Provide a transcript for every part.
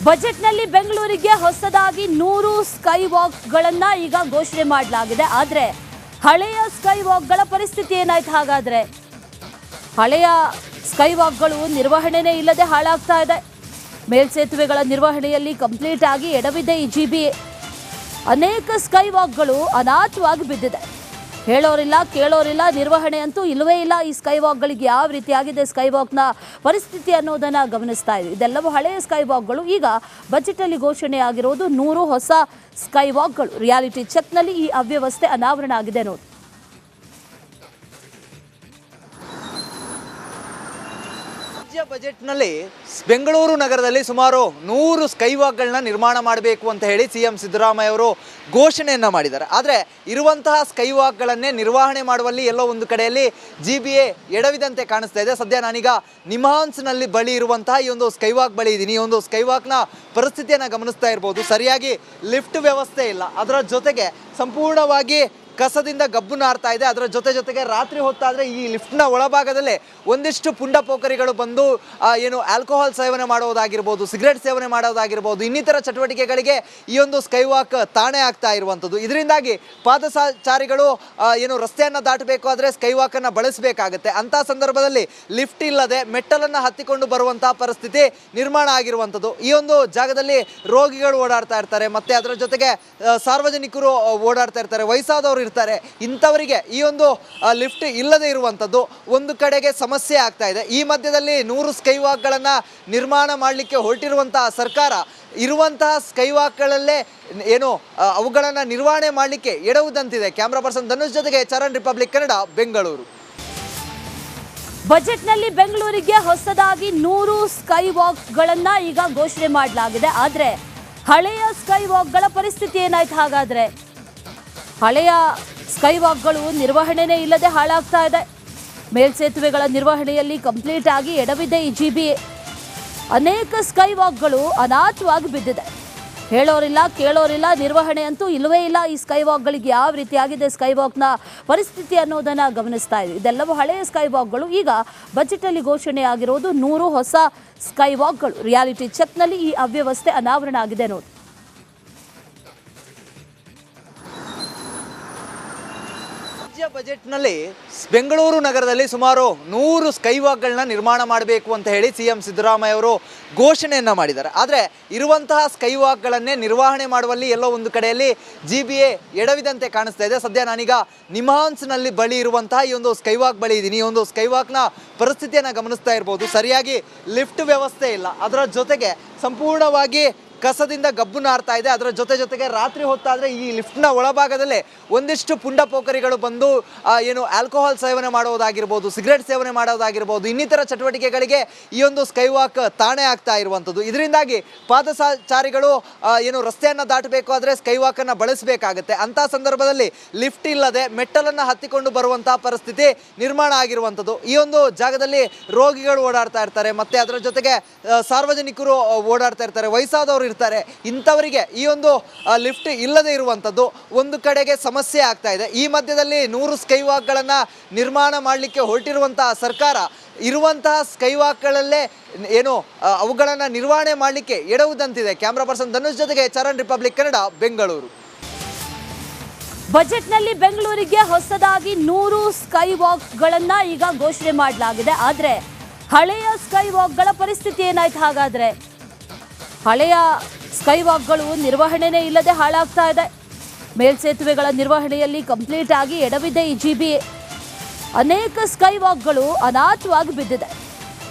ಬಜೆಟ್ನಲ್ಲಿ ಬೆಂಗಳೂರಿಗೆ ಹೊಸದಾಗಿ 100 ಸ್ಕೈ ವಾಕ್ಗಳನ್ನು ಈಗ ಘೋಷಣೆ ಮಾಡಲಾಗಿದೆ. ಆದರೆ ಹಳೆಯ ಸ್ಕೈ ವಾಕ್ಗಳ ಪರಿಸ್ಥಿತಿ ಏನಾಯ್ತು? ಹಾಗಾದ್ರೆ ಹಳೆಯ ಸ್ಕೈ ವಾಕ್ಗಳು ನಿರ್ವಹಣೆನೇ ಇಲ್ಲದೆ ಹಾಳಾಗ್ತಾ ಇದೆ. ಮೇಲ್ಸೇತುವೆಗಳ ನಿರ್ವಹಣೆಯಲ್ಲಿ ಕಂಪ್ಲೀಟ್ ಆಗಿ ಎಡವಿದೆ ಈ ಜಿಬಿಎ. ಅನೇಕ ಸ್ಕೈ ವಾಕ್ಗಳು ಅನಾಥವಾಗಿ ಬಿದ್ದಿದೆ. ಹೇಳೋರಿಲ್ಲ, ಕೇಳೋರಿಲ್ಲ, ನಿರ್ವಹಣೆ ಅಂತೂ ಇಲ್ಲವೇ ಇಲ್ಲ. ಈ ಸ್ಕೈ ವಾಕ್ಗಳಿಗೆ ಯಾವ ರೀತಿಯಾಗಿದೆ ಸ್ಕೈ ವಾಕ್ನ ಪರಿಸ್ಥಿತಿ ಅನ್ನೋದನ್ನು ಗಮನಿಸ್ತಾ ಇದೆ. ಇದೆಲ್ಲವೂ ಹಳೆಯ ಸ್ಕೈ ವಾಕ್ಗಳು. ಈಗ ಬಜೆಟಲ್ಲಿ ಘೋಷಣೆ ಆಗಿರೋದು 100 ಹೊಸ ಸ್ಕೈ ವಾಕ್ಗಳು. ರಿಯಾಲಿಟಿ ಚೆಕ್ನಲ್ಲಿ ಈ ಅವ್ಯವಸ್ಥೆ ಅನಾವರಣ ಆಗಿದೆ ನೋಡಿ. ರಾಜ್ಯ ಬಜೆಟ್ನಲ್ಲಿ ಬೆಂಗಳೂರು ನಗರದಲ್ಲಿ ಸುಮಾರು 100 ಸ್ಕೈ ವಾಕ್ಗಳನ್ನ ನಿರ್ಮಾಣ ಮಾಡಬೇಕು ಅಂತ ಹೇಳಿ ಸಿಎಂ ಸಿದ್ದರಾಮಯ್ಯ ಅವರು ಘೋಷಣೆಯನ್ನು ಮಾಡಿದ್ದಾರೆ. ಆದರೆ ಇರುವಂತಹ ಸ್ಕೈ ವಾಕ್ಗಳನ್ನೇ ನಿರ್ವಹಣೆ ಮಾಡುವಲ್ಲಿ ಎಲ್ಲೋ ಒಂದು ಕಡೆಯಲ್ಲಿ ಜಿಬಿಎ ಎಡವಿದಂತೆ ಕಾಣಿಸ್ತಾ ಇದೆ. ಸದ್ಯ ನಾನೀಗ ನಿಮ್ಹಾನ್ಸ್ನಲ್ಲಿ ಬಳಿ ಇರುವಂತಹ ಈ ಒಂದು ಸ್ಕೈ ವಾಕ್ ಬಳಿ ಇದ್ದೀನಿ. ಈ ಒಂದು ಸ್ಕೈ ವಾಕ್ನ ಪರಿಸ್ಥಿತಿಯನ್ನು ಗಮನಿಸ್ತಾ ಇರ್ಬೋದು. ಸರಿಯಾಗಿ ಲಿಫ್ಟ್ ವ್ಯವಸ್ಥೆ ಇಲ್ಲ. ಅದರ ಜೊತೆಗೆ ಸಂಪೂರ್ಣವಾಗಿ ಕಸದಿಂದ ಗಬ್ಬು ನಾರ್ತಾ ಇದೆ. ಅದರ ಜೊತೆಗೆ ರಾತ್ರಿ ಹೊತ್ತಾದರೆ ಈ ಲಿಫ್ಟ್ನ ಒಳಭಾಗದಲ್ಲೇ ಒಂದಿಷ್ಟು ಪುಂಡ ಪೋಖರಿಗಳು ಬಂದು ಏನು ಆಲ್ಕೋಹಾಲ್ ಸೇವನೆ ಮಾಡೋದಾಗಿರ್ಬೋದು, ಸಿಗರೆಟ್ ಸೇವನೆ ಮಾಡೋದಾಗಿರ್ಬೋದು, ಇನ್ನಿತರ ಚಟುವಟಿಕೆಗಳಿಗೆ ಈ ಒಂದು ಸ್ಕೈ ವಾಕ್ ತಾಣೆ ಆಗ್ತಾ ಇರುವಂಥದ್ದು. ಇದರಿಂದಾಗಿ ಪಾದಚಾರಿಗಳು ಏನು ರಸ್ತೆಯನ್ನು ದಾಟಬೇಕು ಆದರೆ ಸ್ಕೈ ವಾಕನ್ನು ಬಳಸಬೇಕಾಗುತ್ತೆ. ಅಂಥ ಸಂದರ್ಭದಲ್ಲಿ ಲಿಫ್ಟ್ ಇಲ್ಲದೆ ಮೆಟ್ಟಲನ್ನು ಹತ್ತಿಕೊಂಡು ಬರುವಂತಹ ಪರಿಸ್ಥಿತಿ ನಿರ್ಮಾಣ ಆಗಿರುವಂಥದ್ದು. ಈ ಒಂದು ಜಾಗದಲ್ಲಿ ರೋಗಿಗಳು ಓಡಾಡ್ತಾ ಇರ್ತಾರೆ, ಮತ್ತು ಅದರ ಜೊತೆಗೆ ಸಾರ್ವಜನಿಕರು ಓಡಾಡ್ತಾ ಇರ್ತಾರೆ, ವಯಸ್ಸಾದವರು ಇರ್ತಾರೆ. ಇಂಥವರಿಗೆ ಈ ಒಂದು ಲಿಫ್ಟ್ ಇಲ್ಲದೆ ಇರುವಂಥದ್ದು ಒಂದು ಕಡೆಗೆ ಸಮಸ್ಯೆ ಆಗ್ತಾ ಇದೆ. ಈ ಮಧ್ಯದಲ್ಲಿ 100 ಸ್ಕೈ ವಾಕ್ಗಳನ್ನು ನಿರ್ಮಾಣ ಮಾಡಲಿಕ್ಕೆ ಹೊರಟಿರುವಂತಹ ಸರ್ಕಾರ ಇರುವಂತಹ ಸ್ಕೈ ವಾಕ್ಗಳಲ್ಲೇ ಏನು ಅವುಗಳನ್ನು ನಿರ್ವಹಣೆ ಮಾಡಲಿಕ್ಕೆ ಎಡವುದಂತಿದೆ. ಕ್ಯಾಮ್ರಾ ಪರ್ಸನ್ ಧನುಷ್ ಜೊತೆಗೆ ಚರಣ್, ರಿಪಬ್ಲಿಕ್ ಕನ್ನಡ, ಬೆಂಗಳೂರು. ಬಜೆಟ್ನಲ್ಲಿ ಬೆಂಗಳೂರಿಗೆ ಹೊಸದಾಗಿ 100 ಸ್ಕೈ ವಾಕ್ಗಳನ್ನು ಈಗ ಘೋಷಣೆ ಮಾಡಲಾಗಿದೆ. ಆದರೆ ಹಳೆಯ ಸ್ಕೈ ವಾಕ್ಗಳ ಪರಿಸ್ಥಿತಿ ಏನಾಯ್ತು? ಹಾಗಾದ್ರೆ ಹಳೆಯ ಸ್ಕೈ ವಾಕ್ಗಳು ನಿರ್ವಹಣೆನೇ ಇಲ್ಲದೆ ಹಾಳಾಗ್ತಾ ಇದೆ. ಮೇಲ್ಸೇತುವೆಗಳ ನಿರ್ವಹಣೆಯಲ್ಲಿ ಕಂಪ್ಲೀಟ್ ಆಗಿ ಎಡವಿದೆ ಈ ಜಿಬಿಎ. ಅನೇಕ ಸ್ಕೈ ವಾಕ್ಗಳು ಅನಾಥವಾಗಿ ಬಿದ್ದಿದೆ. ಹೇಳೋರಿಲ್ಲ, ಕೇಳೋರಿಲ್ಲ, ನಿರ್ವಹಣೆ ಅಂತೂ ಇಲ್ಲವೇ ಇಲ್ಲ. ಈ ಸ್ಕೈ ವಾಕ್ಗಳಿಗೆ ಯಾವ ರೀತಿಯಾಗಿದೆ ಸ್ಕೈ ವಾಕ್ನ ಪರಿಸ್ಥಿತಿ ಅನ್ನೋದನ್ನು ಗಮನಿಸ್ತಾ ಇದೆ. ಇದೆಲ್ಲವೂ ಹಳೆಯ ಸ್ಕೈ ವಾಕ್ಗಳು. ಈಗ ಬಜೆಟಲ್ಲಿ ಘೋಷಣೆ ಆಗಿರೋದು 100 ಹೊಸ ಸ್ಕೈ ವಾಕ್ಗಳು. ರಿಯಾಲಿಟಿ ಚೆಕ್ನಲ್ಲಿ ಈ ಅವ್ಯವಸ್ಥೆ ಅನಾವರಣ ಆಗಿದೆ ನೋಡಿ. ಬಜೆಟ್ನಲ್ಲಿ ಬೆಂಗಳೂರು ನಗರದಲ್ಲಿ ಸುಮಾರು 100 ಸ್ಕೈ ವಾಕ್ಗಳನ್ನ ನಿರ್ಮಾಣ ಮಾಡಬೇಕು ಅಂತ ಹೇಳಿ ಸಿಎಂ ಸಿದ್ದರಾಮಯ್ಯ ಅವರು ಘೋಷಣೆಯನ್ನು ಮಾಡಿದ್ದಾರೆ. ಆದರೆ ಇರುವಂತಹ ಸ್ಕೈ ವಾಕ್ಗಳನ್ನೇ ನಿರ್ವಹಣೆ ಮಾಡುವಲ್ಲಿ ಎಲ್ಲೋ ಒಂದು ಕಡೆಯಲ್ಲಿ ಜಿಬಿಎ ಎಡವಿದಂತೆ ಕಾಣಿಸ್ತಾ ಇದೆ. ಸದ್ಯ ನಾನೀಗ ನಿಮ್ಹಾನ್ಸ್ನಲ್ಲಿ ಬಳಿ ಇರುವಂತಹ ಈ ಒಂದು ಸ್ಕೈ ವಾಕ್ ಬಳಿ ಇದ್ದೀನಿ. ಈ ಒಂದು ಸ್ಕೈ ವಾಕ್ನ ಪರಿಸ್ಥಿತಿಯನ್ನು ಗಮನಿಸ್ತಾ ಇರ್ಬೋದು. ಸರಿಯಾಗಿ ಲಿಫ್ಟ್ ವ್ಯವಸ್ಥೆ ಇಲ್ಲ. ಅದರ ಜೊತೆಗೆ ಸಂಪೂರ್ಣವಾಗಿ ಕಸದಿಂದ ಗಬ್ಬು ನಾರ್ತಾ ಇದೆ. ಅದರ ಜೊತೆಗೆ ರಾತ್ರಿ ಹೊತ್ತಾದರೆ ಈ ಲಿಫ್ಟ್ನ ಒಳಭಾಗದಲ್ಲೇ ಒಂದಿಷ್ಟು ಪುಂಡ ಪೋಖರಿಗಳು ಬಂದು ಏನು ಆಲ್ಕೋಹಾಲ್ ಸೇವನೆ ಮಾಡೋದಾಗಿರ್ಬೋದು, ಸಿಗರೆಟ್ ಸೇವನೆ ಮಾಡೋದಾಗಿರ್ಬೋದು, ಇನ್ನಿತರ ಚಟುವಟಿಕೆಗಳಿಗೆ ಈ ಒಂದು ಸ್ಕೈ ವಾಕ್ ತಾಣೆ ಆಗ್ತಾ ಇರುವಂಥದ್ದು. ಇದರಿಂದಾಗಿ ಪಾದಚಾರಿಗಳು ಏನು ರಸ್ತೆಯನ್ನು ದಾಟಬೇಕು ಆದರೆ ಸ್ಕೈ ವಾಕನ್ನು ಬಳಸಬೇಕಾಗುತ್ತೆ. ಅಂಥ ಸಂದರ್ಭದಲ್ಲಿ ಲಿಫ್ಟ್ ಇಲ್ಲದೆ ಮೆಟ್ಟಲನ್ನು ಹತ್ತಿಕೊಂಡು ಬರುವಂತಹ ಪರಿಸ್ಥಿತಿ ನಿರ್ಮಾಣ ಆಗಿರುವಂಥದ್ದು. ಈ ಒಂದು ಜಾಗದಲ್ಲಿ ರೋಗಿಗಳು ಓಡಾಡ್ತಾ ಇರ್ತಾರೆ, ಮತ್ತು ಅದರ ಜೊತೆಗೆ ಸಾರ್ವಜನಿಕರು ಓಡಾಡ್ತಾ ಇರ್ತಾರೆ, ವಯಸ್ಸಾದವರು ಇರ್ತಾರೆ. ಇಂಥವರಿಗೆ ಈ ಒಂದು ಲಿಫ್ಟ್ ಇಲ್ಲದೆ ಇರುವಂಥದ್ದು ಒಂದು ಕಡೆಗೆ ಸಮಸ್ಯೆ ಆಗ್ತಾ ಇದೆ. ಈ ಮಧ್ಯದಲ್ಲಿ 100 ಸ್ಕೈ ವಾಕ್ಗಳನ್ನು ನಿರ್ಮಾಣ ಮಾಡಲಿಕ್ಕೆ ಹೊರಟಿರುವಂತಹ ಸರ್ಕಾರ ಇರುವಂತಹ ಸ್ಕೈ ವಾಕ್ಗಳಲ್ಲೇ ಏನು ಅವುಗಳನ್ನು ನಿರ್ವಹಣೆ ಮಾಡಲಿಕ್ಕೆ ಎಡವುದಂತಿದೆ. ಕ್ಯಾಮ್ರಾ ಪರ್ಸನ್ ಧನುಷ್ ಜೊತೆಗೆ ಚರಣ್, ರಿಪಬ್ಲಿಕ್ ಕನ್ನಡ, ಬೆಂಗಳೂರು. ಬಜೆಟ್ನಲ್ಲಿ ಬೆಂಗಳೂರಿಗೆ ಹೊಸದಾಗಿ 100 ಸ್ಕೈ ವಾಕ್ಗಳನ್ನು ಈಗ ಘೋಷಣೆ ಮಾಡಲಾಗಿದೆ. ಆದರೆ ಹಳೆಯ ಸ್ಕೈ ವಾಕ್ಗಳ ಪರಿಸ್ಥಿತಿ ಏನಾಯ್ತು? ಹಾಗಾದ್ರೆ ಹಳೆಯ ಸ್ಕೈ ವಾಕ್ಗಳು ನಿರ್ವಹಣೆನೇ ಇಲ್ಲದೆ ಹಾಳಾಗ್ತಾ ಇದೆ. ಮೇಲ್ಸೇತುವೆಗಳ ನಿರ್ವಹಣೆಯಲ್ಲಿ ಕಂಪ್ಲೀಟ್ ಆಗಿ ಎಡವಿದೆ ಈ ಜಿಬಿಎ. ಅನೇಕ ಸ್ಕೈ ವಾಕ್ಗಳು ಅನಾಥವಾಗಿ ಬಿದ್ದಿದೆ.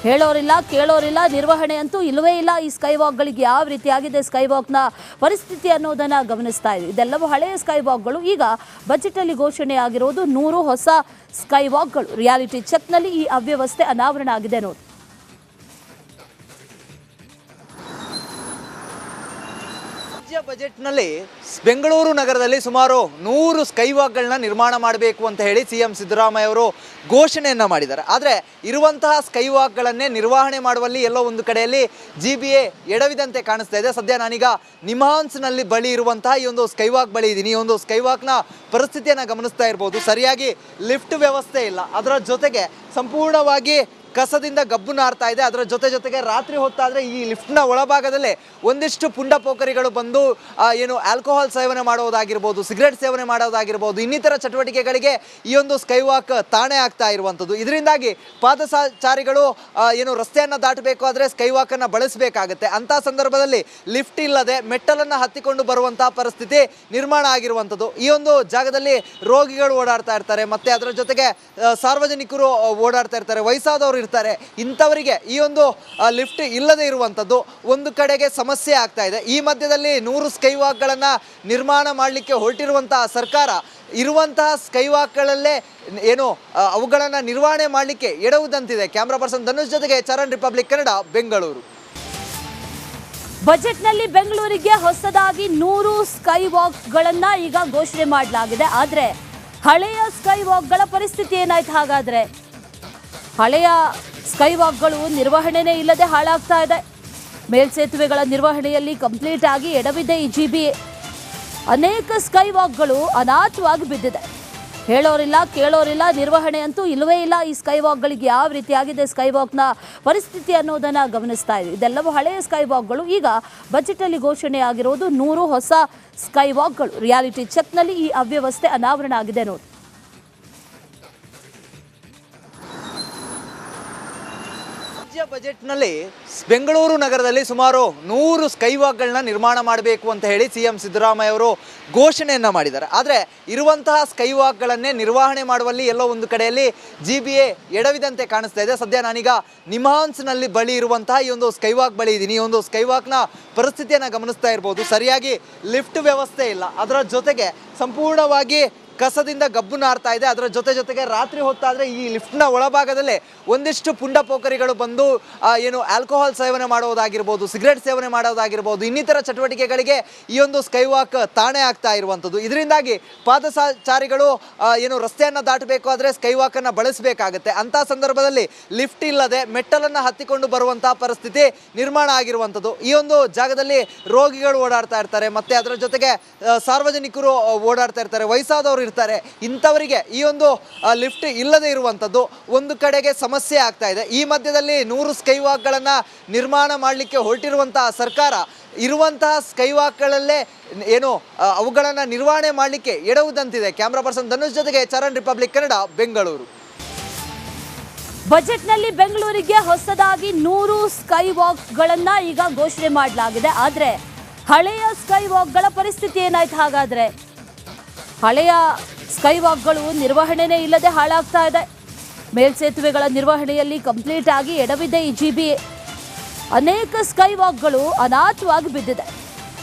ಹೇಳೋರಿಲ್ಲ, ಕೇಳೋರಿಲ್ಲ, ನಿರ್ವಹಣೆ ಅಂತೂ ಇಲ್ಲವೇ ಇಲ್ಲ. ಈ ಸ್ಕೈ ವಾಕ್ಗಳಿಗೆ ಯಾವ ರೀತಿಯಾಗಿದೆ ಸ್ಕೈ ವಾಕ್ನ ಪರಿಸ್ಥಿತಿ ಅನ್ನೋದನ್ನು ಗಮನಿಸ್ತಾ ಇದೆ. ಇದೆಲ್ಲವೂ ಹಳೆಯ ಸ್ಕೈ ವಾಕ್ಗಳು. ಈಗ ಬಜೆಟಲ್ಲಿ ಘೋಷಣೆ ಆಗಿರೋದು 100 ಹೊಸ ಸ್ಕೈ ವಾಕ್ಗಳು. ರಿಯಾಲಿಟಿ ಚೆಕ್ನಲ್ಲಿ ಈ ಅವ್ಯವಸ್ಥೆ ಅನಾವರಣ ಆಗಿದೆ ನೋಡಿ. ರಾಜ್ಯ ಬಜೆಟ್ನಲ್ಲಿ ಬೆಂಗಳೂರು ನಗರದಲ್ಲಿ ಸುಮಾರು 100 ಸ್ಕೈ ವಾಕ್ಗಳನ್ನ ನಿರ್ಮಾಣ ಮಾಡಬೇಕು ಅಂತ ಹೇಳಿ ಸಿಎಂ ಸಿದ್ದರಾಮಯ್ಯ ಅವರು ಘೋಷಣೆಯನ್ನು ಮಾಡಿದ್ದಾರೆ. ಆದರೆ ಇರುವಂತಹ ಸ್ಕೈ ವಾಕ್ಗಳನ್ನೇ ನಿರ್ವಹಣೆ ಮಾಡುವಲ್ಲಿ ಎಲ್ಲೋ ಒಂದು ಕಡೆಯಲ್ಲಿ ಜಿಬಿಎ ಎಡವಿದಂತೆ ಕಾಣಿಸ್ತಾ ಇದೆ. ಸದ್ಯ ನಾನೀಗ ನಿಮ್ಹಾನ್ಸ್ನಲ್ಲಿ ಬಳಿ ಇರುವಂತಹ ಈ ಒಂದು ಸ್ಕೈ ವಾಕ್ ಬಳಿ ಇದ್ದೀನಿ. ಈ ಒಂದು ಸ್ಕೈ ವಾಕ್ನ ಪರಿಸ್ಥಿತಿಯನ್ನು ಗಮನಿಸ್ತಾ ಇರ್ಬೋದು. ಸರಿಯಾಗಿ ಲಿಫ್ಟ್ ವ್ಯವಸ್ಥೆ ಇಲ್ಲ. ಅದರ ಜೊತೆಗೆ ಸಂಪೂರ್ಣವಾಗಿ ಕಸದಿಂದ ಗಬ್ಬು ನಾರ್ತಾ ಇದೆ. ಅದರ ಜೊತೆಗೆ ರಾತ್ರಿ ಹೊತ್ತಾದರೆ ಈ ಲಿಫ್ಟ್ನ ಒಳಭಾಗದಲ್ಲೇ ಒಂದಿಷ್ಟು ಪುಂಡ ಪೋಖರಿಗಳು ಬಂದು ಏನು ಆಲ್ಕೋಹಾಲ್ ಸೇವನೆ ಮಾಡೋದಾಗಿರ್ಬೋದು, ಸಿಗರೆಟ್ ಸೇವನೆ ಮಾಡೋದಾಗಿರ್ಬೋದು, ಇನ್ನಿತರ ಚಟುವಟಿಕೆಗಳಿಗೆ ಈ ಒಂದು ಸ್ಕೈ ವಾಕ್ ತಾಣೆ ಆಗ್ತಾ ಇರುವಂಥದ್ದು. ಇದರಿಂದಾಗಿ ಪಾದಚಾರಿಗಳು ಏನು ರಸ್ತೆಯನ್ನು ದಾಟಬೇಕಾದ್ರೆ ಸ್ಕೈ ವಾಕನ್ನು ಬಳಸಬೇಕಾಗುತ್ತೆ. ಅಂಥ ಸಂದರ್ಭದಲ್ಲಿ ಲಿಫ್ಟ್ ಇಲ್ಲದೆ ಮೆಟ್ಟಲನ್ನು ಹತ್ತಿಕೊಂಡು ಬರುವಂತಹ ಪರಿಸ್ಥಿತಿ ನಿರ್ಮಾಣ ಆಗಿರುವಂಥದ್ದು. ಈ ಒಂದು ಜಾಗದಲ್ಲಿ ರೋಗಿಗಳು ಓಡಾಡ್ತಾ ಇರ್ತಾರೆ, ಮತ್ತೆ ಅದರ ಜೊತೆಗೆ ಸಾರ್ವಜನಿಕರು ಓಡಾಡ್ತಾ ಇರ್ತಾರೆ, ವಯಸ್ಸಾದವರು ಇರ್ತಾರೆ. ಇಂಥವರಿಗೆ ಈ ಒಂದು ಲಿಫ್ಟ್ ಇಲ್ಲದೆ ಇರುವಂಥದ್ದು ಒಂದು ಕಡೆಗೆ ಸಮಸ್ಯೆ ಆಗ್ತಾ ಇದೆ. ಈ ಮಧ್ಯದಲ್ಲಿ 100 ಸ್ಕೈ ವಾಕ್ಗಳನ್ನು ನಿರ್ಮಾಣ ಮಾಡಲಿಕ್ಕೆ ಹೊರಟಿರುವಂತಹ ಸರ್ಕಾರ ಇರುವಂತಹ ಸ್ಕೈ ವಾಕ್ಗಳಲ್ಲೇ ಏನು ಅವುಗಳನ್ನು ನಿರ್ವಹಣೆ ಮಾಡಲಿಕ್ಕೆ ಎಡವುದಂತಿದೆ. ಕ್ಯಾಮ್ರಾ ಪರ್ಸನ್ ಧನುಷ್ ಜೊತೆಗೆ ಚರಣ್, ರಿಪಬ್ಲಿಕ್ ಕನ್ನಡ, ಬೆಂಗಳೂರು. ಬಜೆಟ್ನಲ್ಲಿ ಬೆಂಗಳೂರಿಗೆ ಹೊಸದಾಗಿ 100 ಸ್ಕೈ ವಾಕ್ಗಳನ್ನ ಈಗ ಘೋಷಣೆ ಮಾಡಲಾಗಿದೆ. ಆದರೆ ಹಳೆಯ ಸ್ಕೈ ವಾಕ್ಗಳ ಪರಿಸ್ಥಿತಿ ಏನಾಯ್ತು ಹಾಗಾದ್ರೆ? ಹಳೆಯ ಸ್ಕೈ ವಾಕ್ಗಳು ನಿರ್ವಹಣೆನೇ ಇಲ್ಲದೆ ಹಾಳಾಗ್ತಾ ಇದೆ. ಮೇಲ್ಸೇತುವೆಗಳ ನಿರ್ವಹಣೆಯಲ್ಲಿ ಕಂಪ್ಲೀಟ್ ಆಗಿ ಎಡವಿದೆ ಈ GBA. ಅನೇಕ ಸ್ಕೈ ವಾಕ್ಗಳು ಅನಾಥವಾಗಿ ಬಿದ್ದಿದೆ. ಹೇಳೋರಿಲ್ಲ, ಕೇಳೋರಿಲ್ಲ, ನಿರ್ವಹಣೆ ಅಂತೂ ಇಲ್ಲವೇ ಇಲ್ಲ. ಈ ಸ್ಕೈ ವಾಕ್ಗಳಿಗೆ ಯಾವ ರೀತಿಯಾಗಿದೆ ಸ್ಕೈ ವಾಕ್ನ ಪರಿಸ್ಥಿತಿ ಅನ್ನೋದನ್ನು ಗಮನಿಸ್ತಾ ಇದೆ. ಇದೆಲ್ಲವೂ ಹಳೆಯ ಸ್ಕೈ ವಾಕ್ಗಳು. ಈಗ ಬಜೆಟಲ್ಲಿ ಘೋಷಣೆ ಆಗಿರೋದು 100 ಹೊಸ ಸ್ಕೈ ವಾಕ್ಗಳು. ರಿಯಾಲಿಟಿ ಚೆಕ್ನಲ್ಲಿ ಈ ಅವ್ಯವಸ್ಥೆ ಅನಾವರಣ ಆಗಿದೆ ನೋಡಿ. ಬಜೆಟ್ನಲ್ಲಿ ಬೆಂಗಳೂರು ನಗರದಲ್ಲಿ ಸುಮಾರು 100 ಸ್ಕೈ ವಾಕ್ಗಳನ್ನ ನಿರ್ಮಾಣ ಮಾಡಬೇಕು ಅಂತ ಹೇಳಿ CM ಸಿದ್ದರಾಮಯ್ಯ ಅವರು ಘೋಷಣೆಯನ್ನು ಮಾಡಿದ್ದಾರೆ. ಆದರೆ ಇರುವಂತಹ ಸ್ಕೈ ವಾಕ್ಗಳನ್ನೇ ನಿರ್ವಹಣೆ ಮಾಡುವಲ್ಲಿ ಎಲ್ಲೋ ಒಂದು ಕಡೆಯಲ್ಲಿ GBA ಎಡವಿದಂತೆ ಕಾಣಿಸ್ತಾ ಇದೆ. ಸದ್ಯ ನಾನೀಗ ನಿಮ್ಹಾನ್ಸ್ನಲ್ಲಿ ಬಳಿ ಇರುವಂತಹ ಈ ಒಂದು ಸ್ಕೈ ವಾಕ್ ಬಳಿ ಇದ್ದೀನಿ. ಈ ಒಂದು ಸ್ಕೈ ವಾಕ್ನ ಪರಿಸ್ಥಿತಿಯನ್ನು ಗಮನಿಸ್ತಾ ಇರ್ಬೋದು. ಸರಿಯಾಗಿ ಲಿಫ್ಟ್ ವ್ಯವಸ್ಥೆ ಇಲ್ಲ. ಅದರ ಜೊತೆಗೆ ಸಂಪೂರ್ಣವಾಗಿ ಕಸದಿಂದ ಗಬ್ಬು ನಾರ್ತಾ ಇದೆ. ಅದರ ಜೊತೆಗೆ ರಾತ್ರಿ ಹೊತ್ತಾದರೆ ಈ ಲಿಫ್ಟ್ನ ಒಳಭಾಗದಲ್ಲೇ ಒಂದಿಷ್ಟು ಪುಂಡ ಪೋಖರಿಗಳು ಬಂದು ಏನು ಆಲ್ಕೋಹಾಲ್ ಸೇವನೆ ಮಾಡೋದಾಗಿರ್ಬೋದು, ಸಿಗರೆಟ್ ಸೇವನೆ ಮಾಡೋದಾಗಿರ್ಬೋದು, ಇನ್ನಿತರ ಚಟುವಟಿಕೆಗಳಿಗೆ ಈ ಒಂದು ಸ್ಕೈ ವಾಕ್ ತಾಣೆ ಆಗ್ತಾ ಇರುವಂಥದ್ದು. ಇದರಿಂದಾಗಿ ಪಾದಚಾರಿಗಳು ಏನು ರಸ್ತೆಯನ್ನು ದಾಟಬೇಕಾದ್ರೆ ಸ್ಕೈ ವಾಕನ್ನು ಬಳಸಬೇಕಾಗುತ್ತೆ. ಅಂಥ ಸಂದರ್ಭದಲ್ಲಿ ಲಿಫ್ಟ್ ಇಲ್ಲದೆ ಮೆಟ್ಟಲನ್ನು ಹತ್ತಿಕೊಂಡು ಬರುವಂತಹ ಪರಿಸ್ಥಿತಿ ನಿರ್ಮಾಣ ಆಗಿರುವಂಥದ್ದು. ಈ ಒಂದು ಜಾಗದಲ್ಲಿ ರೋಗಿಗಳು ಓಡಾಡ್ತಾ ಇರ್ತಾರೆ, ಮತ್ತೆ ಅದರ ಜೊತೆಗೆ ಸಾರ್ವಜನಿಕರು ಓಡಾಡ್ತಾ ಇರ್ತಾರೆ, ವಯಸ್ಸಾದವರು ಇರ್ತಾರೆ. ಇಂಥವರಿಗೆ ಈ ಒಂದು ಲಿಫ್ಟ್ ಇಲ್ಲದೆ ಇರುವಂಥದ್ದು ಒಂದು ಕಡೆಗೆ ಸಮಸ್ಯೆ ಆಗ್ತಾ ಇದೆ. ಈ ಮಧ್ಯದಲ್ಲಿ 100 ಸ್ಕೈ ವಾಕ್ಗಳನ್ನು ನಿರ್ಮಾಣ ಮಾಡಲಿಕ್ಕೆ ಹೊರಟಿರುವಂತಹ ಸರ್ಕಾರ ಇರುವಂತಹ ಸ್ಕೈ ವಾಕ್ಗಳಲ್ಲೇ ಏನು ಅವುಗಳನ್ನು ನಿರ್ವಹಣೆ ಮಾಡಲಿಕ್ಕೆ ಎಡವುದಂತಿದೆ. ಕ್ಯಾಮ್ರಾ ಪರ್ಸನ್ ಧನುಷ್ ಜೊತೆಗೆ ಚರಣ್, ರಿಪಬ್ಲಿಕ್ ಕನ್ನಡ, ಬೆಂಗಳೂರು. ಬಜೆಟ್ನಲ್ಲಿ ಬೆಂಗಳೂರಿಗೆ ಹೊಸದಾಗಿ 100 ಸ್ಕೈ ವಾಕ್ಗಳನ್ನ ಈಗ ಘೋಷಣೆ ಮಾಡಲಾಗಿದೆ. ಆದರೆ ಹಳೆಯ ಸ್ಕೈ ವಾಕ್ಗಳ ಪರಿಸ್ಥಿತಿ ಏನಾಯ್ತು ಹಾಗಾದ್ರೆ? ಹಳೆಯ ಸ್ಕೈ ವಾಕ್ಗಳು ನಿರ್ವಹಣೆನೇ ಇಲ್ಲದೆ ಹಾಳಾಗ್ತಾ ಇದೆ. ಮೇಲ್ಸೇತುವೆಗಳ ನಿರ್ವಹಣೆಯಲ್ಲಿ ಕಂಪ್ಲೀಟ್ ಆಗಿ ಎಡವಿದೆ ಈ GBA. ಅನೇಕ ಸ್ಕೈ ವಾಕ್ಗಳು ಅನಾಥವಾಗಿ ಬಿದ್ದಿದೆ.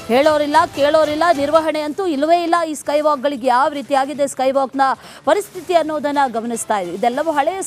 ಹೇಳೋರಿಲ್ಲ, ಕೇಳೋರಿಲ್ಲ, ನಿರ್ವಹಣೆ ಅಂತೂ ಇಲ್ಲವೇ ಇಲ್ಲ. ಈ ಸ್ಕೈ ವಾಕ್ಗಳಿಗೆ ಯಾವ ರೀತಿಯಾಗಿದೆ ಸ್ಕೈ ವಾಕ್ನ ಪರಿಸ್ಥಿತಿ ಅನ್ನೋದನ್ನು ಗಮನಿಸ್ತಾ ಇದೆ. ಇದೆಲ್ಲವೂ ಹಳೆಯ